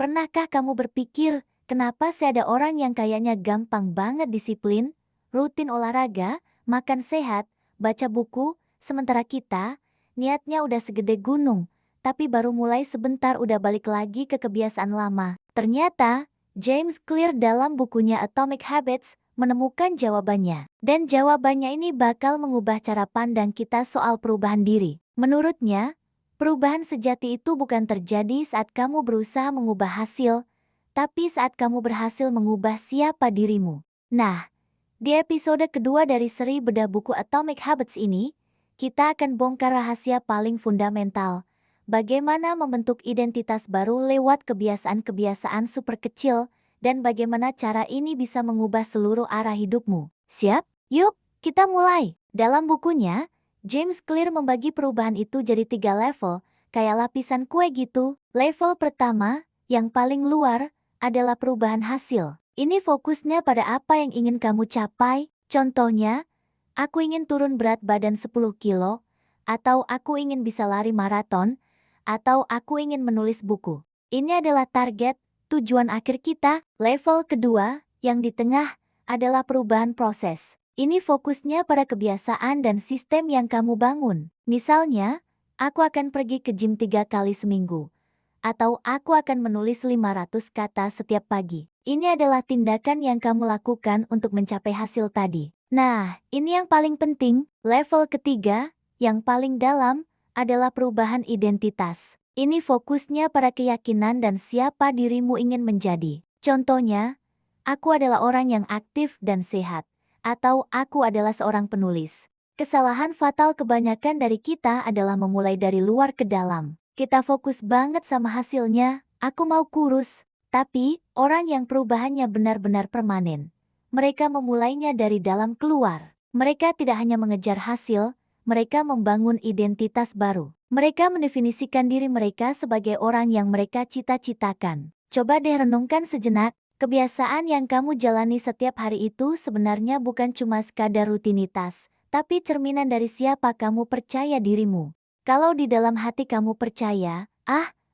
Pernahkah kamu berpikir, kenapa sih ada orang yang kayaknya gampang banget disiplin, rutin olahraga, makan sehat, baca buku, sementara kita, niatnya udah segede gunung, tapi baru mulai sebentar udah balik lagi ke kebiasaan lama. Ternyata, James Clear dalam bukunya Atomic Habits menemukan jawabannya. Dan jawabannya ini bakal mengubah cara pandang kita soal perubahan diri. Menurutnya, perubahan sejati itu bukan terjadi saat kamu berusaha mengubah hasil, tapi saat kamu berhasil mengubah siapa dirimu. Nah, di episode kedua dari seri bedah buku Atomic Habits ini, kita akan bongkar rahasia paling fundamental. Bagaimana membentuk identitas baru lewat kebiasaan-kebiasaan super kecil, dan bagaimana cara ini bisa mengubah seluruh arah hidupmu. Siap? Yuk, kita mulai. Dalam bukunya, James Clear membagi perubahan itu jadi 3 level, kayak lapisan kue gitu. Level pertama, yang paling luar, adalah perubahan hasil. Ini fokusnya pada apa yang ingin kamu capai. Contohnya, aku ingin turun berat badan 10 kilo, atau aku ingin bisa lari maraton, atau aku ingin menulis buku. Ini adalah target, tujuan akhir kita. Level kedua, yang di tengah, adalah perubahan proses. Ini fokusnya pada kebiasaan dan sistem yang kamu bangun. Misalnya, aku akan pergi ke gym 3 kali seminggu. Atau aku akan menulis 500 kata setiap pagi. Ini adalah tindakan yang kamu lakukan untuk mencapai hasil tadi. Nah, ini yang paling penting. Level ketiga, yang paling dalam, adalah perubahan identitas. Ini fokusnya pada keyakinan dan siapa dirimu ingin menjadi. Contohnya, aku adalah orang yang aktif dan sehat. Atau aku adalah seorang penulis. Kesalahan fatal kebanyakan dari kita adalah memulai dari luar ke dalam. Kita fokus banget sama hasilnya, aku mau kurus. Tapi, orang yang perubahannya benar-benar permanen. Mereka memulainya dari dalam keluar. Mereka tidak hanya mengejar hasil, mereka membangun identitas baru. Mereka mendefinisikan diri mereka sebagai orang yang mereka cita-citakan. Coba deh renungkan sejenak. Kebiasaan yang kamu jalani setiap hari itu sebenarnya bukan cuma sekadar rutinitas, tapi cerminan dari siapa kamu percaya dirimu. Kalau di dalam hati kamu percaya,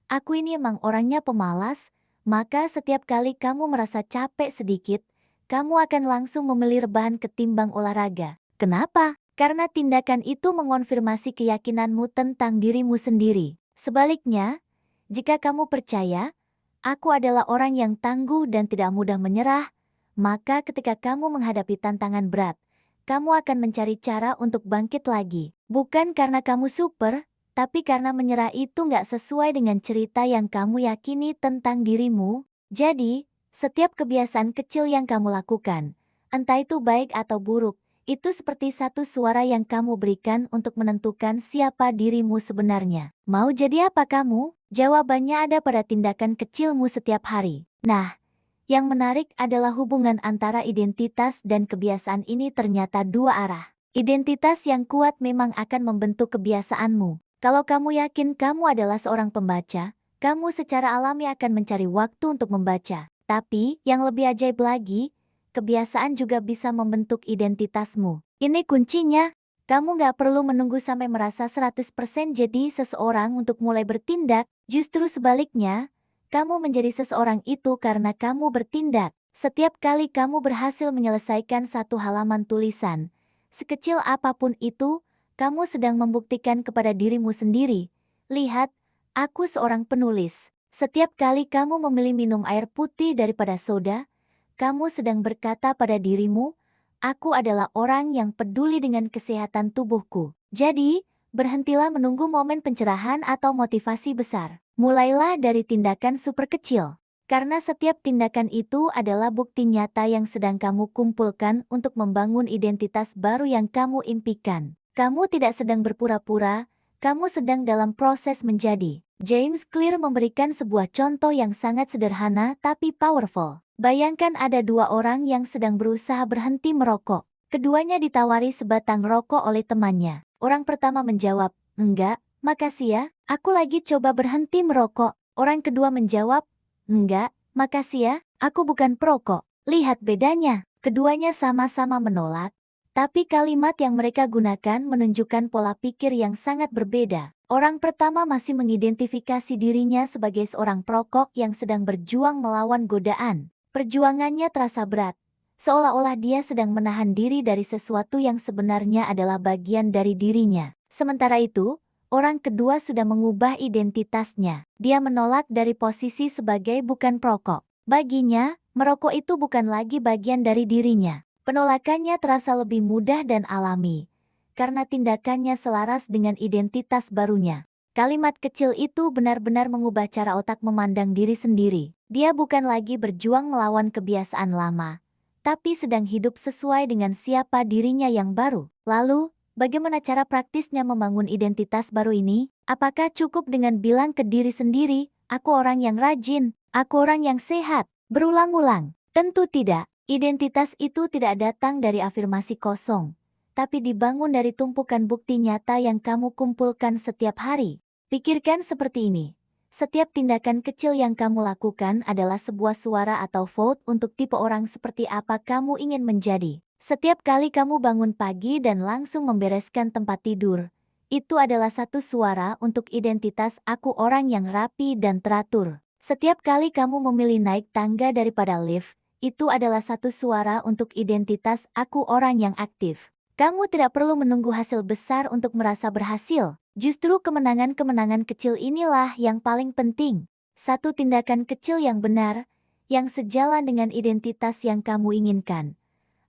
aku ini emang orangnya pemalas, maka setiap kali kamu merasa capek sedikit, kamu akan langsung memilih rebahan ketimbang olahraga. Kenapa? Karena tindakan itu mengonfirmasi keyakinanmu tentang dirimu sendiri. Sebaliknya, jika kamu percaya, aku adalah orang yang tangguh dan tidak mudah menyerah, maka ketika kamu menghadapi tantangan berat, kamu akan mencari cara untuk bangkit lagi. Bukan karena kamu super, tapi karena menyerah itu nggak sesuai dengan cerita yang kamu yakini tentang dirimu. Jadi, setiap kebiasaan kecil yang kamu lakukan, entah itu baik atau buruk, itu seperti satu suara yang kamu berikan untuk menentukan siapa dirimu sebenarnya. Mau jadi apa kamu? Jawabannya ada pada tindakan kecilmu setiap hari. Nah, yang menarik adalah hubungan antara identitas dan kebiasaan ini ternyata dua arah. Identitas yang kuat memang akan membentuk kebiasaanmu. Kalau kamu yakin kamu adalah seorang pembaca, kamu secara alami akan mencari waktu untuk membaca. Tapi, yang lebih ajaib lagi, kebiasaan juga bisa membentuk identitasmu. Ini kuncinya. Kamu nggak perlu menunggu sampai merasa 100% jadi seseorang untuk mulai bertindak. Justru sebaliknya, kamu menjadi seseorang itu karena kamu bertindak. Setiap kali kamu berhasil menyelesaikan satu halaman tulisan, sekecil apapun itu, kamu sedang membuktikan kepada dirimu sendiri. Lihat, aku seorang penulis. Setiap kali kamu memilih minum air putih daripada soda, kamu sedang berkata pada dirimu, aku adalah orang yang peduli dengan kesehatan tubuhku. Jadi, berhentilah menunggu momen pencerahan atau motivasi besar. Mulailah dari tindakan super kecil. Karena setiap tindakan itu adalah bukti nyata yang sedang kamu kumpulkan untuk membangun identitas baru yang kamu impikan. Kamu tidak sedang berpura-pura, kamu sedang dalam proses menjadi. James Clear memberikan sebuah contoh yang sangat sederhana tapi powerful. Bayangkan ada dua orang yang sedang berusaha berhenti merokok. Keduanya ditawari sebatang rokok oleh temannya. Orang pertama menjawab, enggak, makasih ya, aku lagi coba berhenti merokok. Orang kedua menjawab, enggak, makasih ya, aku bukan perokok. Lihat bedanya, keduanya sama-sama menolak, tapi kalimat yang mereka gunakan menunjukkan pola pikir yang sangat berbeda. Orang pertama masih mengidentifikasi dirinya sebagai seorang perokok yang sedang berjuang melawan godaan. Perjuangannya terasa berat, seolah-olah dia sedang menahan diri dari sesuatu yang sebenarnya adalah bagian dari dirinya. Sementara itu, orang kedua sudah mengubah identitasnya. Dia menolak dari posisi sebagai bukan perokok. Baginya, merokok itu bukan lagi bagian dari dirinya. Penolakannya terasa lebih mudah dan alami, karena tindakannya selaras dengan identitas barunya. Kalimat kecil itu benar-benar mengubah cara otak memandang diri sendiri. Dia bukan lagi berjuang melawan kebiasaan lama, tapi sedang hidup sesuai dengan siapa dirinya yang baru. Lalu, bagaimana cara praktisnya membangun identitas baru ini? Apakah cukup dengan bilang ke diri sendiri, "Aku orang yang rajin, aku orang yang sehat," berulang-ulang? Tentu tidak. Identitas itu tidak datang dari afirmasi kosong, tapi dibangun dari tumpukan bukti nyata yang kamu kumpulkan setiap hari. Pikirkan seperti ini. Setiap tindakan kecil yang kamu lakukan adalah sebuah suara atau vote untuk tipe orang seperti apa kamu ingin menjadi. Setiap kali kamu bangun pagi dan langsung membereskan tempat tidur, itu adalah satu suara untuk identitas aku orang yang rapi dan teratur. Setiap kali kamu memilih naik tangga daripada lift, itu adalah satu suara untuk identitas aku orang yang aktif. Kamu tidak perlu menunggu hasil besar untuk merasa berhasil. Justru kemenangan-kemenangan kecil inilah yang paling penting. Satu tindakan kecil yang benar, yang sejalan dengan identitas yang kamu inginkan,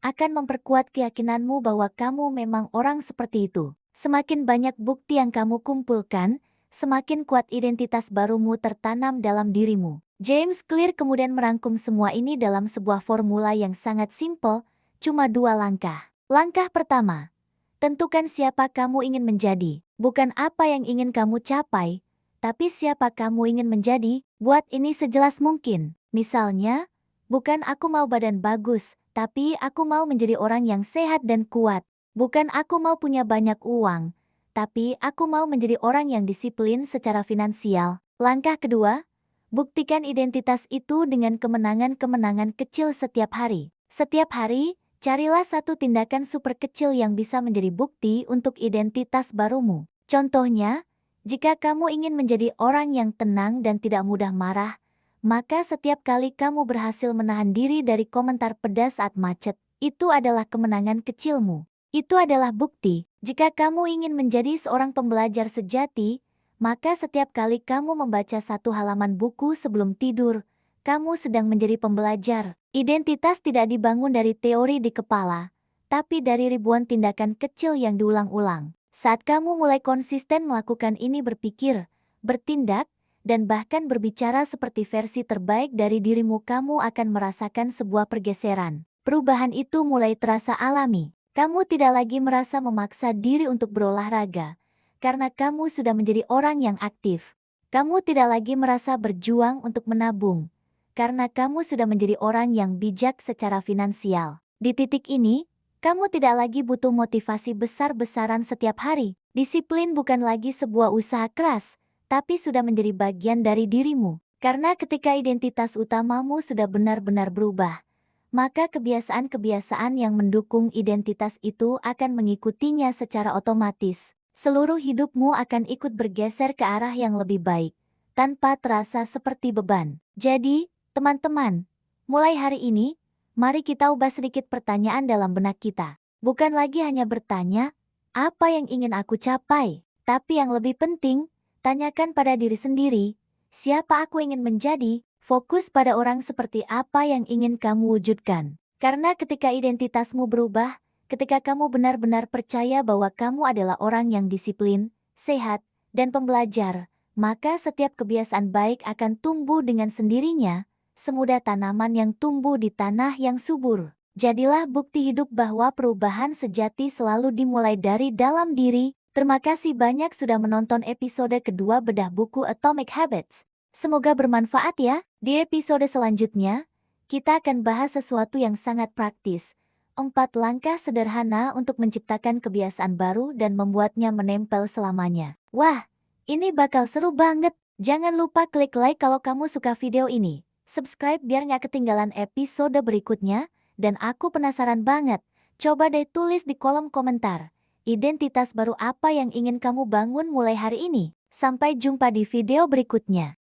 akan memperkuat keyakinanmu bahwa kamu memang orang seperti itu. Semakin banyak bukti yang kamu kumpulkan, semakin kuat identitas barumu tertanam dalam dirimu. James Clear kemudian merangkum semua ini dalam sebuah formula yang sangat simpel, cuma 2 langkah. Langkah pertama, tentukan siapa kamu ingin menjadi. Bukan apa yang ingin kamu capai, tapi siapa kamu ingin menjadi. Buat ini sejelas mungkin. Misalnya, bukan aku mau badan bagus, tapi aku mau menjadi orang yang sehat dan kuat. Bukan aku mau punya banyak uang, tapi aku mau menjadi orang yang disiplin secara finansial. Langkah kedua, buktikan identitas itu dengan kemenangan-kemenangan kecil setiap hari. Setiap hari, carilah satu tindakan super kecil yang bisa menjadi bukti untuk identitas barumu. Contohnya, jika kamu ingin menjadi orang yang tenang dan tidak mudah marah, maka setiap kali kamu berhasil menahan diri dari komentar pedas saat macet, itu adalah kemenangan kecilmu. Itu adalah bukti. Jika kamu ingin menjadi seorang pembelajar sejati, maka setiap kali kamu membaca satu halaman buku sebelum tidur, kamu sedang menjadi pembelajar. Identitas tidak dibangun dari teori di kepala, tapi dari ribuan tindakan kecil yang diulang-ulang. Saat kamu mulai konsisten melakukan ini, berpikir, bertindak, dan bahkan berbicara seperti versi terbaik dari dirimu, kamu akan merasakan sebuah pergeseran. Perubahan itu mulai terasa alami. Kamu tidak lagi merasa memaksa diri untuk berolahraga, karena kamu sudah menjadi orang yang aktif. Kamu tidak lagi merasa berjuang untuk menabung, karena kamu sudah menjadi orang yang bijak secara finansial. Di titik ini, kamu tidak lagi butuh motivasi besar-besaran setiap hari. Disiplin bukan lagi sebuah usaha keras, tapi sudah menjadi bagian dari dirimu. Karena ketika identitas utamamu sudah benar-benar berubah, maka kebiasaan-kebiasaan yang mendukung identitas itu akan mengikutinya secara otomatis. Seluruh hidupmu akan ikut bergeser ke arah yang lebih baik, tanpa terasa seperti beban. Jadi, teman-teman, mulai hari ini, mari kita ubah sedikit pertanyaan dalam benak kita. Bukan lagi hanya bertanya, apa yang ingin aku capai? Tapi yang lebih penting, tanyakan pada diri sendiri, siapa aku ingin menjadi? Fokus pada orang seperti apa yang ingin kamu wujudkan. Karena ketika identitasmu berubah, ketika kamu benar-benar percaya bahwa kamu adalah orang yang disiplin, sehat, dan pembelajar, maka setiap kebiasaan baik akan tumbuh dengan sendirinya, semudah tanaman yang tumbuh di tanah yang subur. Jadilah bukti hidup bahwa perubahan sejati selalu dimulai dari dalam diri. Terima kasih banyak sudah menonton episode kedua bedah buku Atomic Habits. Semoga bermanfaat ya. Di episode selanjutnya, kita akan bahas sesuatu yang sangat praktis. 4 langkah sederhana untuk menciptakan kebiasaan baru dan membuatnya menempel selamanya. Wah, ini bakal seru banget. Jangan lupa klik like kalau kamu suka video ini. Subscribe biar nggak ketinggalan episode berikutnya. Dan aku penasaran banget, coba deh tulis di kolom komentar. Identitas baru apa yang ingin kamu bangun mulai hari ini? Sampai jumpa di video berikutnya.